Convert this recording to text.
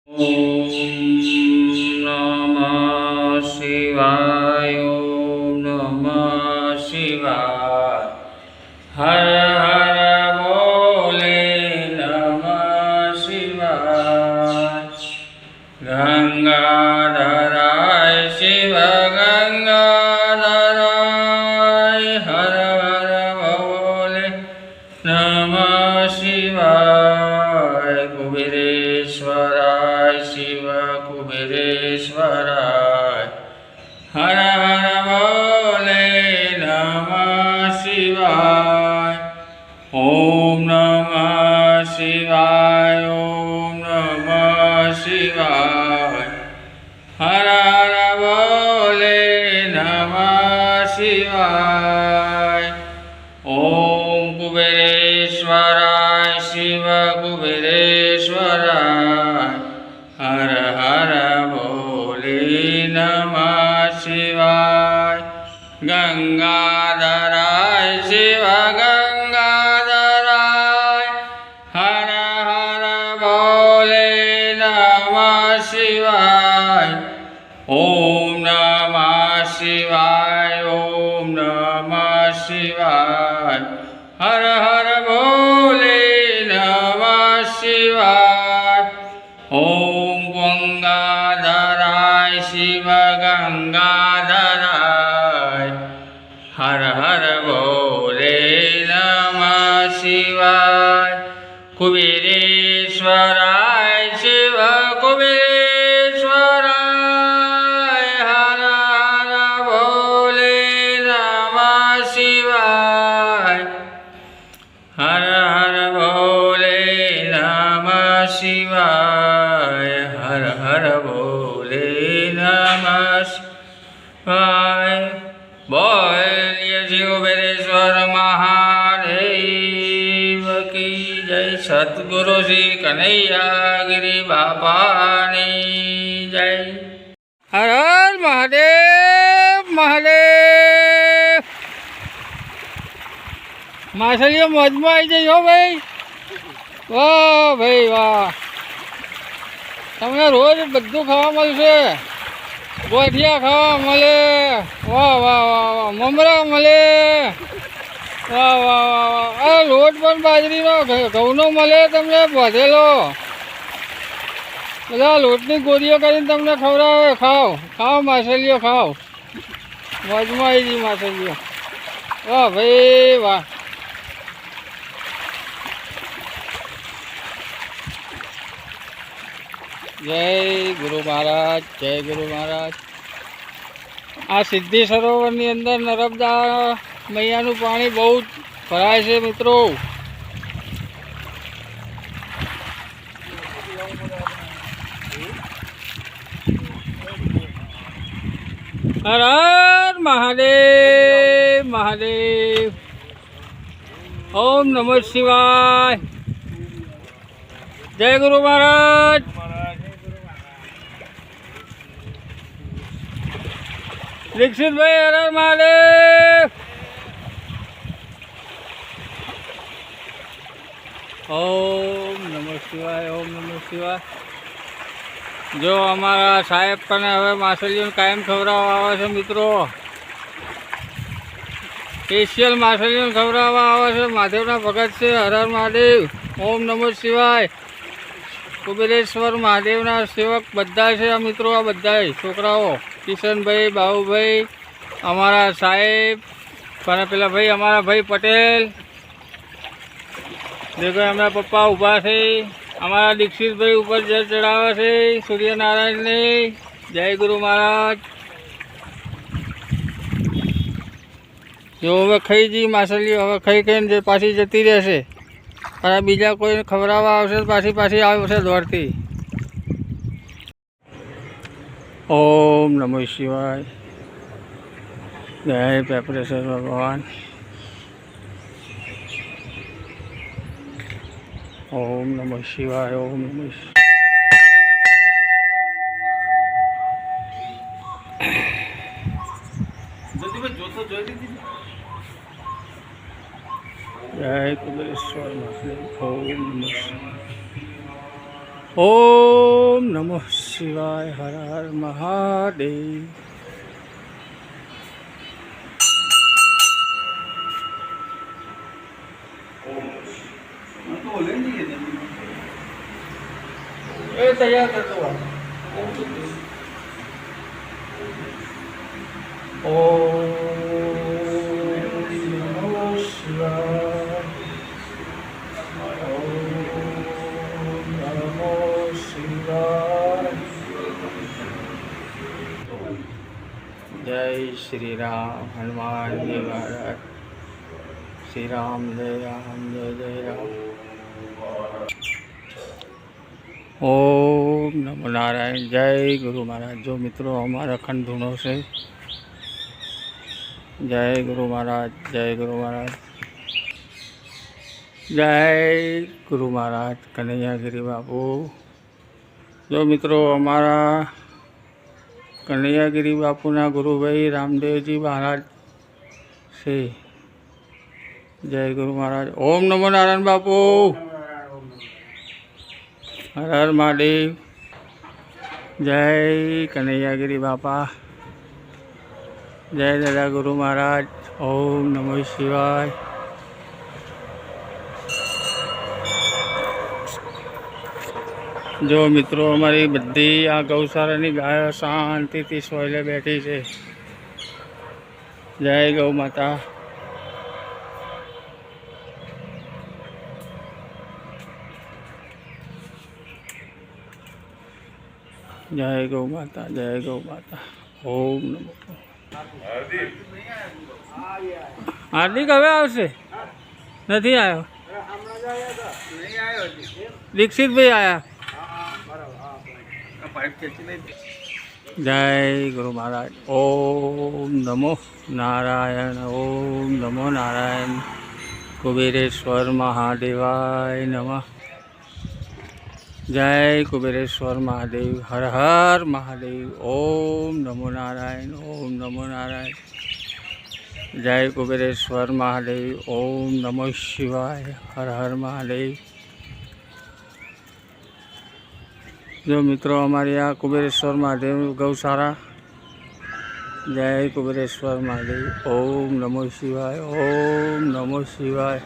ઓમ નમઃ શિવાય. ઓમ નમઃ શિવાય. હર હર બોલે નમઃ શિવાય. ગંગાધરાય શિવ ગંગાધરાય. હર હર બોલે નમઃ શિવાય. કુબેરેશ્વરાય શિવ કુબેરેશ્વરાય. હર હર બોલે નમઃ શિવાય. ઓમ નમઃ શિવાય. ઓમ નમઃ શિવાય. હર હર બોલે નમઃ શિવાય. ઓમ કુબેરેશ્વરાય શિવ કુબેરેશ્વરાય. હર હર બોલે નમઃ શિવાય. ગંગાધરાય શિવ ગંગાધરાય. હર હર બોલે નમઃ શિવાય. ઓમ નમઃ શિવાય. ઓમ નમઃ શિવાય. હર હર બોલે નમઃ શિવાય. ઓમ ગંગાધરાય શિવ ગંગાધરાય. હર હર બોલે નમઃ શિવાય. કુબેરેશ્વરાય શિવ કુબેરેશ્વરાય. હર હર બોલે નમઃ શિવાય. હર હર બોલે નમઃ શિવાય. હર હર બોલે નમઃ શિવાય. બોલીએ શ્રી કુબેરેશ્વર મહાદેવ કી જય. સદગુરુ શ્રી કનૈયાગિરી બાપાની જય. હર હર મહાદેવ મહાદેવ. માછલીઓ મોજમાં આવી જઈ હો ભાઈ. વાહ ભાઈ વાહ. તમને રોજ બધું ખાવા મળશે. ગોઠિયા ખાવા મળે. વાહ વાહ વાહ વાહ. મમરા મળે. વાહ વાહ વાહ વાહ. અરે લોટ પણ બાજરીનો ઘઉંનો મળે તમને બાંધેલો. બધા લોટની ગોળીઓ કરીને તમને ખવડાવે. ખાઓ ખાઓ માછલીઓ ખાઓ. મોજમાં આવી જઈ માછલીઓ. વાહ ભાઈ વાહ. જય ગુરુ મહારાજ. જય ગુરુ મહારાજ. આ સિદ્ધિ સરોવરની અંદર નર્મદા મૈયાનું પાણી બહુ જ ભરાય છે મિત્રો. હર હર મહાદેવ મહાદેવ. ઓમ નમઃ શિવાય. જય ગુરુ મહારાજ. દીક્ષિતભાઈ હર હર મહાદેવ. ઓમ નમઃ શિવાય. ઓમ નમઃ શિવાય. જો અમારા સાહેબ પણ હવે માછલીઓને કાયમ ખવડાવવા આવે છે મિત્રો. સ્પેશિયલ માછલીઓને ખવડાવવા આવે છે. મહાદેવના ભગત છે. હર હર મહાદેવ. ઓમ નમઃ શિવાય. કુબેરેશ્વર મહાદેવના સેવક બધા છે આ મિત્રો. આ બધા છોકરાઓ કિશનભાઈ બાબુભાઈ અમારા સાહેબ અને પેલા ભાઈ અમારા ભાઈ પટેલ દેખો એમના પપ્પા ઊભા છે. અમારા દીક્ષિતભાઈ ઉપર જળ ચડાવે છે સૂર્યનારાયણને. જય ગુરુ મહારાજ. જો હવે ખાઈ જઈ માછલીઓ. હવે ખાઈ ખાઈને જે પાછી જતી રહેશે. અને બીજા કોઈને ખવડાવવા આવશે પાછી પાછી આવશે દોડતી. ઓમ નમઃ શિવાય. જય પેપરેશ્વર ભગવાન. ઓમ નમઃ શિવાય. ઓમ નમઃ શિવાય. જય કુબેરેશ્વર મહાદેવ. ઓમ નમઃ શિવાય. ઓમ નમઃ શિવાય. હર હર મહાદેવ. એ તૈયાર કરતો ઓમ નમઃ શિવાય. ઓમ નમઃ શિવાય. જય શ્રી રામ. હનુમાનજી મહારાજ. શ્રી રામ જય રામ જય જય રામ. ઓમ નમો નારાયણ. જય ગુરુ મહારાજ. જો મિત્રો અમારા અખંડ ધૂણો છે. જય ગુરુ મહારાજ. જય ગુરુ મહારાજ. જય ગુરુ મહારાજ કનૈયાગીરી બાપુ. જો મિત્રો અમારા કનૈયાગીરી બાપુના ગુરુભાઈ રામદેવજી મહારાજ છે. જય ગુરુ મહારાજ. ઓમ નમો નારાયણ બાપુ. હર હર મહાદેવ. જય કનૈયાગીરી બાપા. જય દાદા ગુરુ મહારાજ. ઓમ નમઃ શિવાય. જો મિત્રો અમારી બધી આ ગૌશાળાની ગાયો શાંતિથી સોયલે બેઠી છે. જય ગૌ માતા. જય ગૌ માતા. જય ગૌ માતા. ઓમ નમો. હાર્દિક હવે આવશે? નથી આવ્યો. દીક્ષિતભાઈ આવ્યા. જય ગુરુ મહારાજ. ઓમ નમો નારાયણ. ઓમ નમો નારાયણ. કુબેરેશ્વર મહાદેવાય નમઃ. જય કુબેરેશ્વર મહાદેવ. હર હર મહાદેવ. ઓમ નમો નારાયણ. ઓમ નમો નારાયણ. જય કુબેરેશ્વર મહાદેવ. ઓમ નમઃ શિવાય. હર હર મહાદેવ. જો મિત્રો અમારી આ કુબેરેશ્વર મહાદેવ ગૌશાળા. જય કુબેરેશ્વર મહાદેવ. ઓમ નમો શિવાય. ઓમ નમો શિવાય.